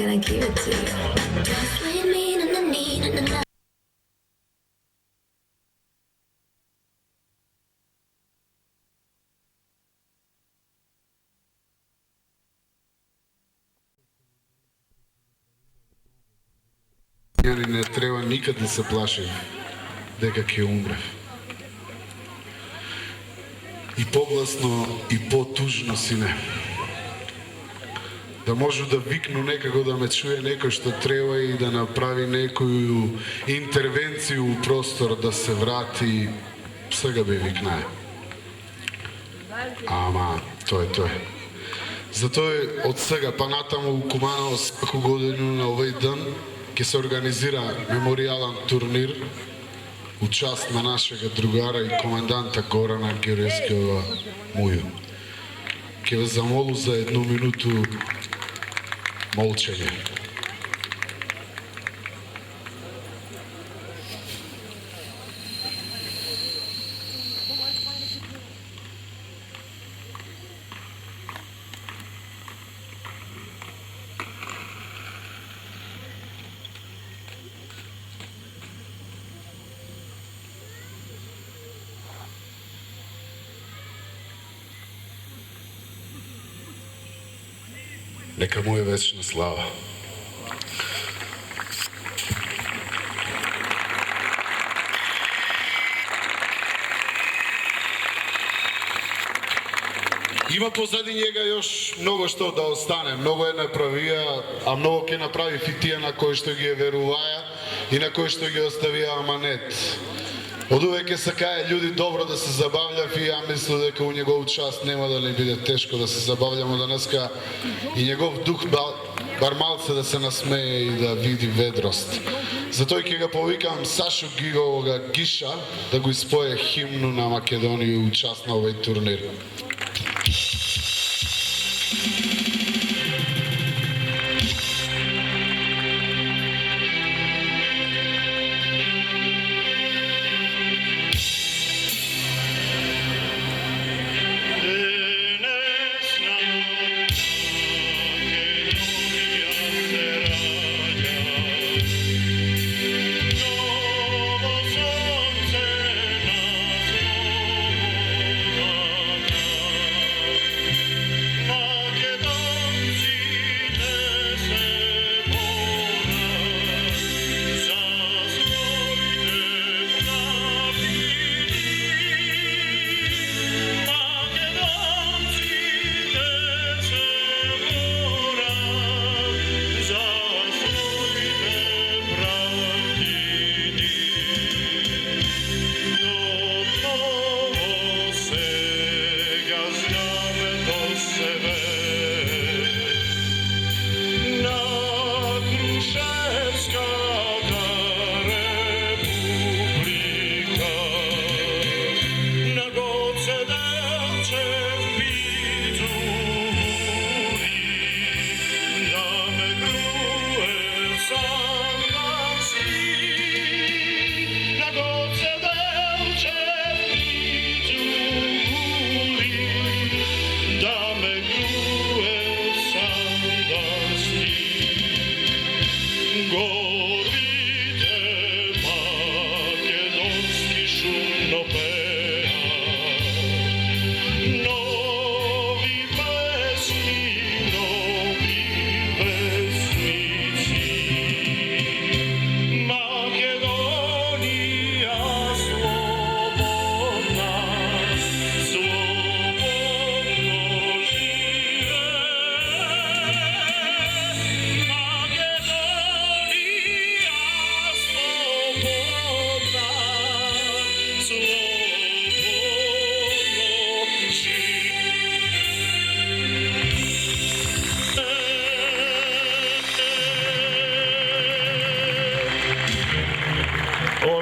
gonna give it to you. Just with me, na na na na na. Не треба никад да се плаши дека ќе умрев. И погласно и потужно, сине. Да можу да викну некако, да ме чуе некој што треба и да направи некоju интервенцiju у простор, да се врати, сега би викнае. Ама, тоа е. Затоа од сега па натаму у Куманово секу годину на овој ден ќе се организира меморијален турнир у чест на нашега другара и коменданта Горана Георгиева Мују. Ќе ве замолу за 1 минуту молчење. Нека му е вечна слава. Има позади njega još mnogo što da ostane, mnogo je napravija, a mnogo ќе направи фитија на кој што ги веруваја и на кој што ги оставија аманет. Од увеќе сакае луѓе добро да се забавljав и ја мислам дека у негов час нема да ни биде тешко да се забавljamo денеска и негов дух бар малце да се насмее и да види ведрост. Затоа ќе го повикам Сашо Гиговога Гиша да го испое химну на Македонија у час на овој турнир.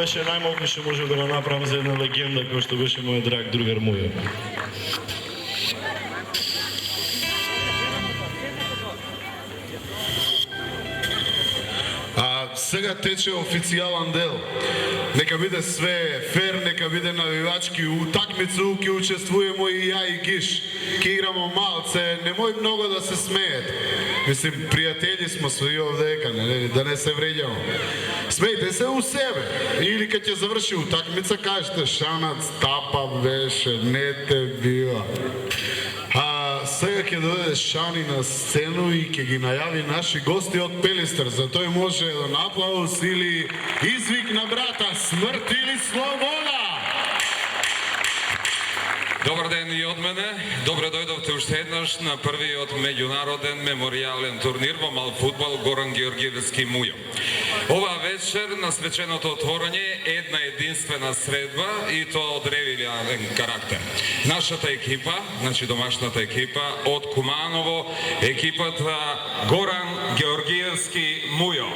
Беше најмалку што можев да го направам за една легенда кој што беше мојот драг другар Мујо. сега тече официјален дел. Нека биде све фер, нека биде навивачки. Утакмицу ќе учествуваме и ја и Гиш. Ќе играмо малце, немој многу да се смеете. Мислим, пријатели смо сви овдека, да не се вреѓамо. Смејте се у себе. Или кога ќе заврши утакмица, кажете Шанац, тапа беше, не те бива. Сега ќе дојде Шани на сцену и ќе ги најави наши гости од Пелистер. За тој може еден аплауз или извик на брата, смрт или слобода. Добар ден и од мене. Добре дојдовте уште еднаш на првиот меѓународен меморијален турнир во малфудбал Горан Георгиевски Мујо. Оваа вечер на свеченото отворање е една единствена средба и тоа од ревилијален карактер. Нашата екипа, значи домашната екипа од Куманово, екипата Горан Георгиевски Мујо.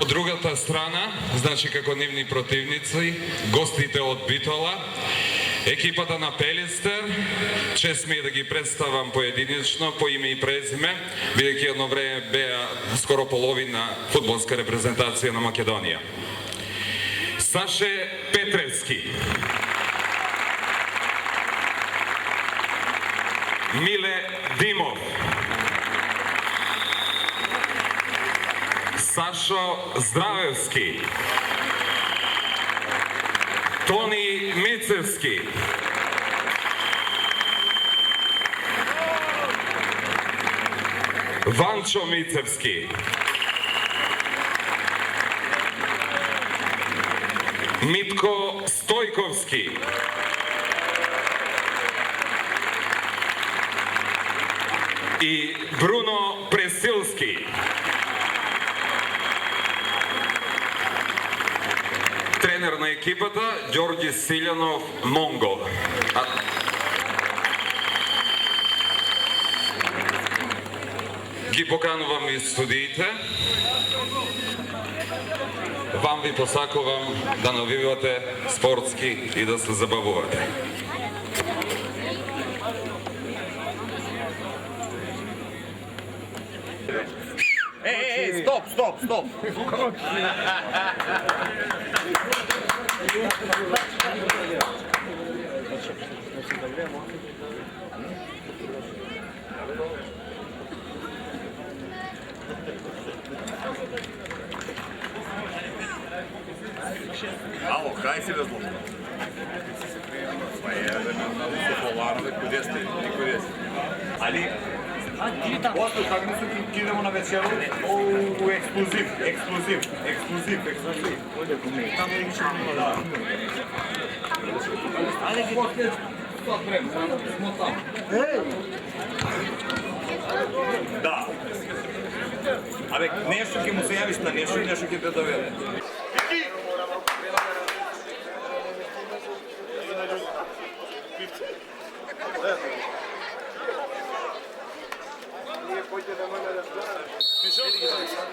Од другата страна, значи како нивни противници, гостите од Битола, екипата на Пелистер, чест ми е да ги представам поединечно по име и презиме, бидејќи едно време беа скоро половина фудбалска репрезентација на Македонија. Саше Петревски, Миле Димов, Сашо Здравевски, Тони Мицевски, Ванчо Мицевски, Митко Стојковски, и Бруно Пресилски. Тренер на екипата Ѓорѓи Силјанов Монгол. Ги поканувам и студиите. Вам ви посакувам да навивате спортски и да се забавувате. Стоп! Ало, кај си да злобно? Па е, да поларно да куде сте, никуде сте. Али, после как не се кидемо на вечеру, у ексклузив. Там не ще да. Айде, да. Абе, нешто ќе му се јавиш на нешто и нешто ќе те доведе.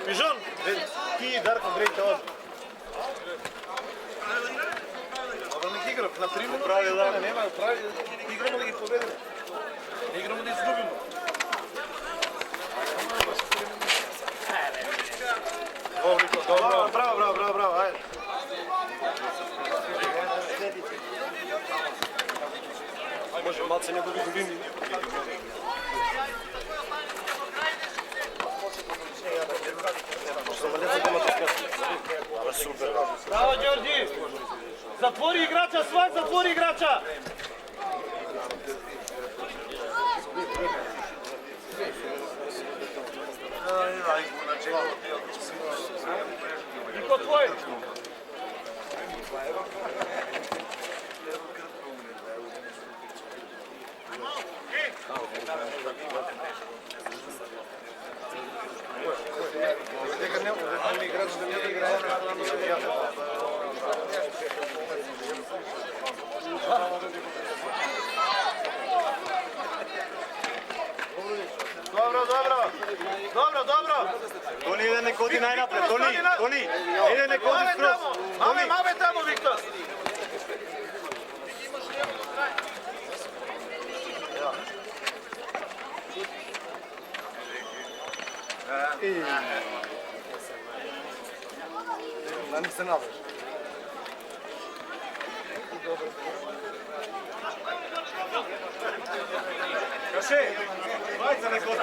Пижон, ти и Дарко грејте од. Одамник игра, на 3 минути прави да нема, прави играмо да ги победиме. Не играмо да изгубиме. Добро, браво, ајде. Може малце некој да губим. Браво, Ѓорѓи! Затвори играча, свак, затвори играча! Нико твој! Добро. nek odi najnapred, Toni, ide nek odi skroz. Mame tamo, Viktor. Nam se naveš. Kaše, bajca nek odi,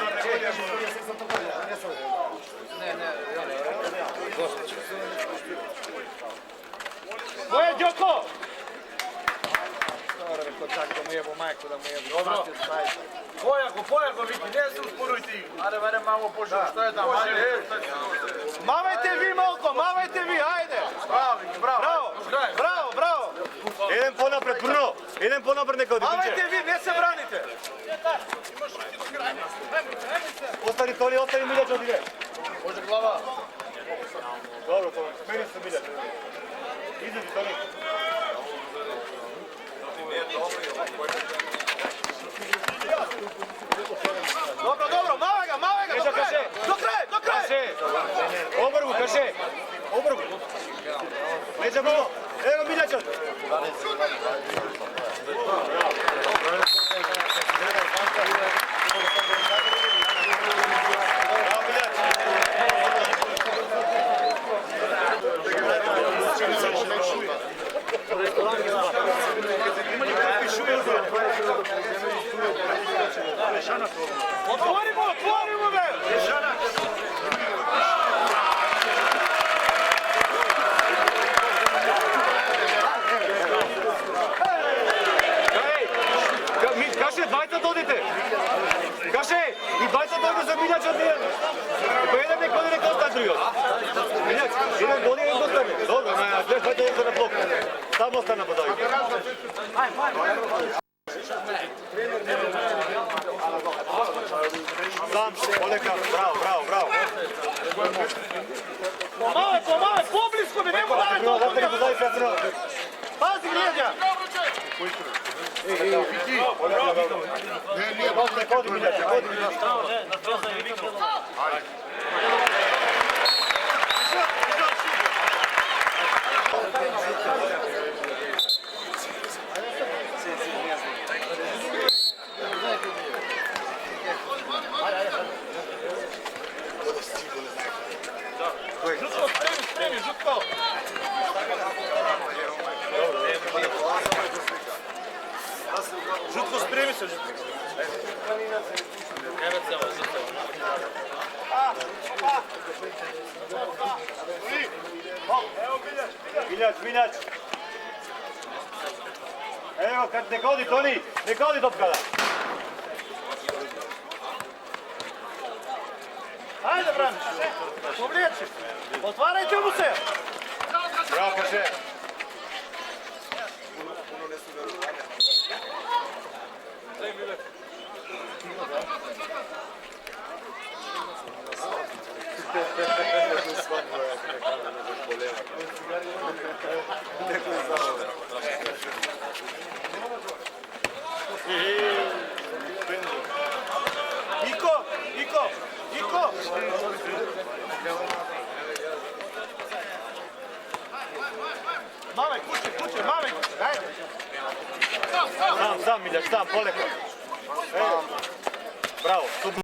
Moje Đoko! Pojako, Viki, ne se usporujte ih. Ajde, malo požemo, što je tamo, ajde. Mamajte vi, Malko, mamajte vi, ajde. Bravo, Viki, bravo. Idem ponapred, Bruno, idem ponapred nek odi, Mamajte vi, ne se branite. Ostani Toni, ostani Miljač od igre. Može glava. Dobro, Toni, smeni se Miljač. Izađi, Toni. Dobro, mave ga, do kraja. Kaše, obrvu, Kaše, obrvu. Leđa malo, evo Miljačan. Otvorimo me! Kaše, dvajца додите! Каше, и двајца дојде за Милјач од ние. По еден nek оди nek остане другиот. Милјач, еден доди nek остане. Добро, ма, две двајца на блок. Само остана по дојде. Сам, полека, браво. Помале, поблиско ми, нема даде толкова. Пази гријаѓа. Nek odi Miljač, nek odi Miljač. Spremi, Žutko. Žutko, spremi se, Žutko. Miljač. Evo, kad nek odi Toni, nek odi topkada. Ajde, braniš. Povliječi. Otvarajte mu se. Bravo, Kaše. Iko. Mame, kuće, ajde. Sam, Miljač, sam, poleka. Bravo, super.